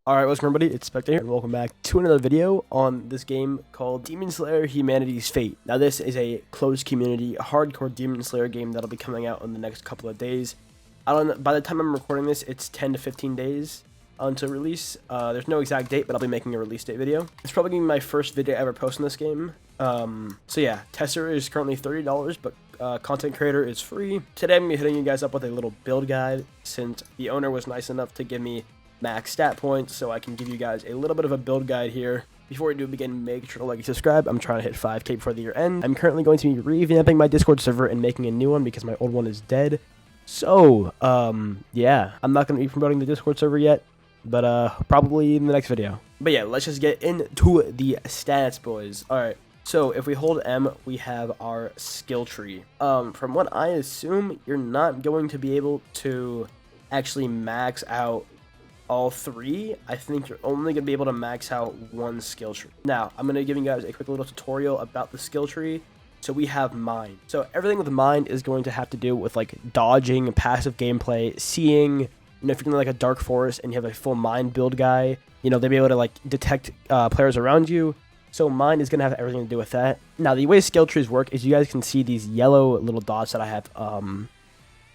Alright, what's up everybody, it's Spectre here, and welcome back to another video on this game called Demon Slayer Humanity's Fate. Now this is a closed community, hardcore Demon Slayer game that'll be coming out in the next couple of days. I don't know, by the time I'm recording this, it's 10 to 15 days until release. There's no exact date, but I'll be making a release date video. It's probably going to be my first video ever posting this game. So yeah, tester is currently $30, but content creator is free. Today I'm going to be hitting you guys up with a little build guide, since the owner was nice enough to give me max stat points, so I can give you guys a little bit of a build guide here. Before we do begin, make sure to like and subscribe. I'm trying to hit 5k before the year end. I'm currently going to be revamping my Discord server and making a new one because my old one is dead. So, yeah, I'm not going to be promoting the Discord server yet, but probably in the next video. But yeah, let's just get into the stats, boys. Alright, so if we hold M, we have our skill tree. From what I assume, you're not going to be able to actually max out all three. I think you're only going to be able to max out one skill tree. Now, I'm going to give you guys a quick little tutorial about the skill tree. So we have Mind. So everything with Mind is going to have to do with like dodging, passive gameplay, seeing, you know, if you're in like a dark forest and you have a full Mind build guy, you know, they'll be able to like detect players around you. So Mind is going to have everything to do with that. Now, the way skill trees work is you guys can see these yellow little dots that I have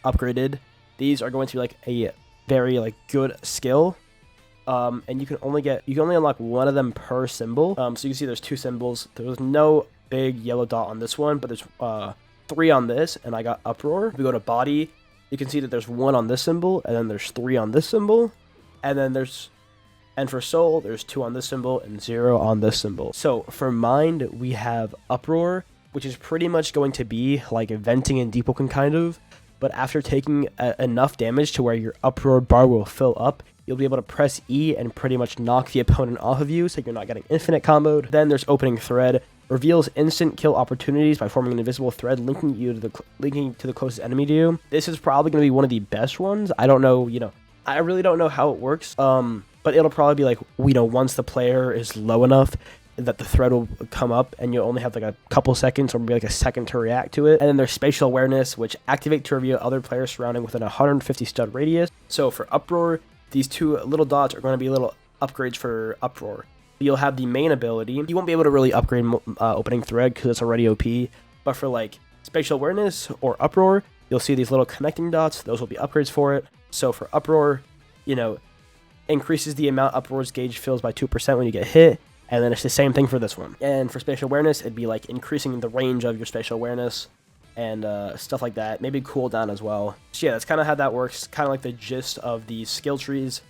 upgraded. These are going to be like a very like good skill, and you can only unlock one of them per symbol. So you can see there's two symbols. There's no big yellow dot on this one, but there's 3 on this, and I got Uproar. If we go to body, you can see that there's 1 on this symbol, and then there's 3 on this symbol, and for soul there's 2 on this symbol and 0 on this symbol. So for mind, we have Uproar, which is pretty much going to be like venting and Deepwoken kind of. But after taking enough damage to where your Uproar bar will fill up, you'll be able to press E and pretty much knock the opponent off of you, so you're not getting infinite comboed. Then there's Opening Thread, reveals instant kill opportunities by forming an invisible thread linking to the closest enemy to you. This is probably going to be one of the best ones. I don't know, I really don't know how it works. But it'll probably be like, once the player is low enough that the thread will come up, and you'll only have like a couple seconds or maybe like a second to react to it. And then there's Spatial Awareness, which activate to reveal other players surrounding within a 150 stud radius. So for Uproar, these 2 little dots are going to be little upgrades for Uproar. You'll have the main ability. You won't be able to really upgrade Opening Thread because it's already OP, but for like Spatial Awareness or Uproar, you'll see these little connecting dots. Those will be upgrades for it. So for Uproar, increases the amount Uproar's gauge fills by 2% when you get hit. And then it's the same thing for this one. And for Spatial Awareness, it'd be like increasing the range of your Spatial Awareness and stuff like that. Maybe cooldown as well. So yeah, that's kind of how that works. Kind of like the gist of the skill trees.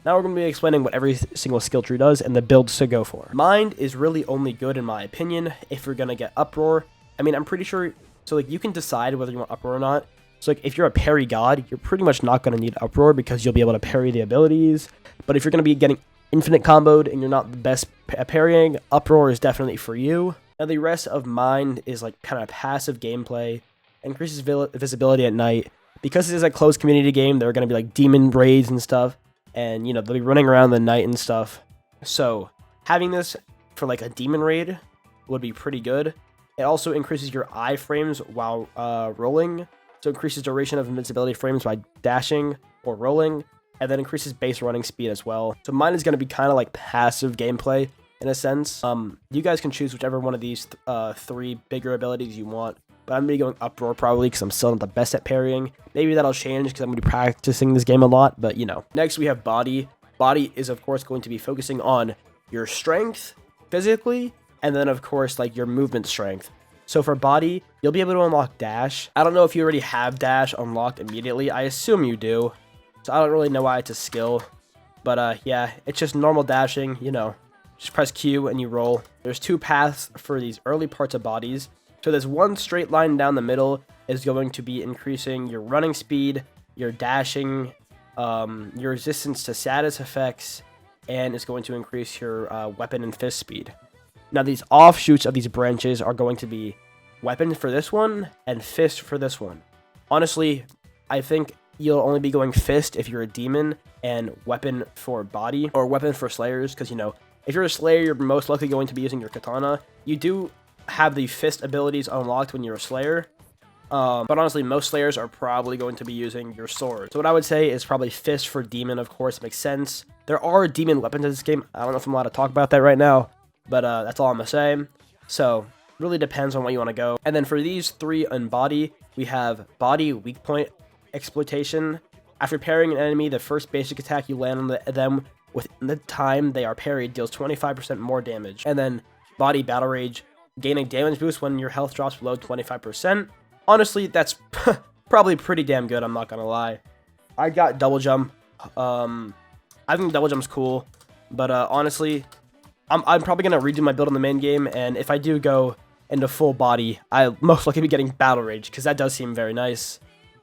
Now we're going to be explaining what every single skill tree does and the builds to go for. Mind is really only good, in my opinion, if you're going to get Uproar. I mean, I'm pretty sure, so like you can decide whether you want Uproar or not. So like if you're a parry god, you're pretty much not going to need Uproar because you'll be able to parry the abilities. But if you're going to be getting infinite comboed and you're not the best at parrying, Uproar is definitely for you. Now the rest of Mind is like kind of passive gameplay, increases visibility at night. Because this is a closed community game, there are going to be like demon raids and stuff, and they'll be running around the night and stuff. So having this for like a demon raid would be pretty good. It also increases your eye frames while rolling, so increases duration of invincibility frames by dashing or rolling. And then increases base running speed as well. So mine is going to be kind of like passive gameplay in a sense. You guys can choose whichever one of these 3 bigger abilities you want. But I'm going to be going Uproar probably because I'm still not the best at parrying. Maybe that'll change because I'm going to be practicing this game a lot. But Next we have Body. Body is of course going to be focusing on your strength physically. And then of course like your movement strength. So for Body, you'll be able to unlock Dash. I don't know if you already have Dash unlocked immediately. I assume you do. So I don't really know why it's a skill, but yeah, it's just normal dashing, just press Q and you roll. There's 2 paths for these early parts of bodies. So there's one straight line down the middle is going to be increasing your running speed, your dashing, your resistance to status effects, and it's going to increase your weapon and fist speed. Now these offshoots of these branches are going to be weapon for this one and fist for this one. Honestly, I think you'll only be going fist if you're a demon, and weapon for body, or weapon for slayers, because if you're a slayer, you're most likely going to be using your katana. You do have the fist abilities unlocked when you're a slayer, But honestly, most Slayers are probably going to be using your sword. So what I would say is probably Fist for Demon, of course, makes sense. There are Demon weapons in this game. I don't know if I'm allowed to talk about that right now, but that's all I'm going to say. So really depends on what you want to go. And then for these 3 on body, we have Body Weak Point Exploitation. After parrying an enemy, the first basic attack you land on them within the time they are parried deals 25% more damage. And then Body Battle Rage, gaining damage boost when your health drops below 25%. Honestly, that's probably pretty damn good, I'm not gonna lie. I got Double Jump. I think Double Jump's cool, but honestly, I'm probably gonna redo my build in the main game, and if I do go into full body, I'll most likely be getting Battle Rage, because that does seem very nice.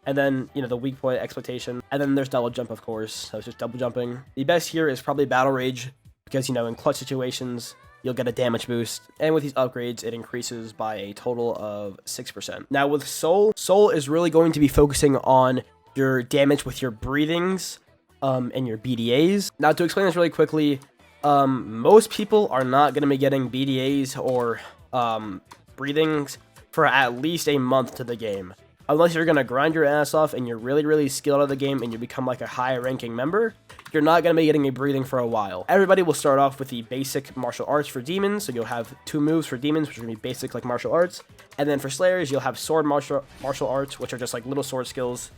And then, you know, the weak point exploitation. And then there's Double Jump, of course. So it's just double jumping. The best here is probably Battle Rage, because, you know, in clutch situations, you'll get a damage boost. And with these upgrades, it increases by a total of 6%. Now with Soul is really going to be focusing on your damage with your breathings and your BDAs. Now to explain this really quickly, most people are not going to be getting BDAs or breathings for at least a month to the game. Unless you're going to grind your ass off and you're really, really skilled at the game and you become like a high ranking member, you're not going to be getting a breathing for a while. Everybody will start off with the basic martial arts for demons. So you'll have 2 moves for demons, which are going to be basic like martial arts. And then for slayers, you'll have sword martial arts, which are just like little sword skills.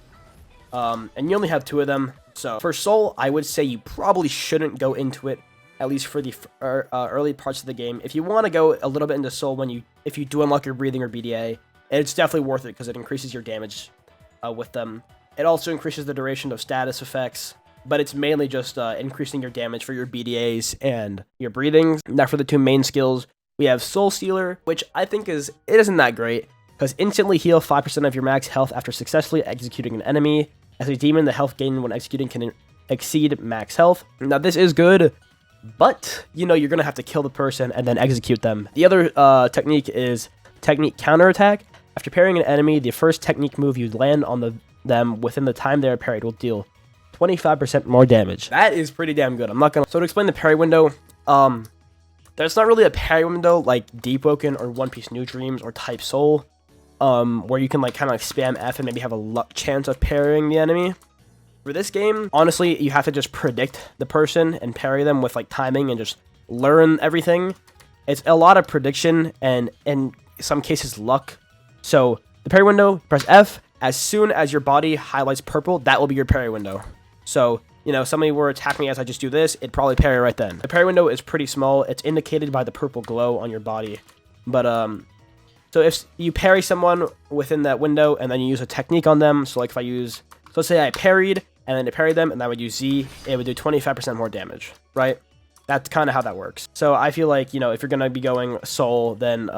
And you only have 2 of them. So for soul, I would say you probably shouldn't go into it, at least for the early parts of the game. If you want to go a little bit into soul if you do unlock your breathing or BDA, it's definitely worth it because it increases your damage with them. It also increases the duration of status effects, but it's mainly just increasing your damage for your BDAs and your breathings. Now for the 2 main skills, we have Soul Stealer, which I think isn't that great, because instantly heal 5% of your max health after successfully executing an enemy. As a demon, the health gain when executing can exceed max health. Now this is good, but you know you're gonna have to kill the person and then execute them. The other technique is Technique Counterattack. After parrying an enemy, the first technique move you land on them within the time they are parried will deal 25% more damage. That is pretty damn good. I'm not gonna. So to explain the parry window, there's not really a parry window like Deep Woken or One Piece New Dreams or Type Soul, where you can like kind of like spam F and maybe have a chance of parrying the enemy. For this game, honestly, you have to just predict the person and parry them with like timing and just learn everything. It's a lot of prediction and in some cases luck. So the parry window, press F. As soon as your body highlights purple, that will be your parry window. So, you know, somebody were attacking me as I just do this, it'd probably parry right then. The parry window is pretty small. It's indicated by the purple glow on your body. But, so if you parry someone within that window and then you use a technique on them, so like if I use, so let's say I parried and then I parried them and I would use Z, it would do 25% more damage, right? That's kind of how that works. So I feel like, you know, if you're going to be going soul, then,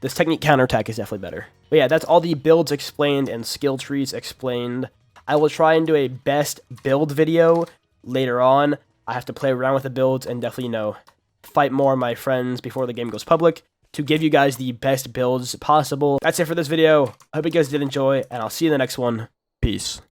this technique counterattack is definitely better. But yeah, that's all the builds explained and skill trees explained. I will try and do a best build video later on. I have to play around with the builds and definitely, you know, fight more of my friends before the game goes public to give you guys the best builds possible. That's it for this video. I hope you guys did enjoy, and I'll see you in the next one. Peace.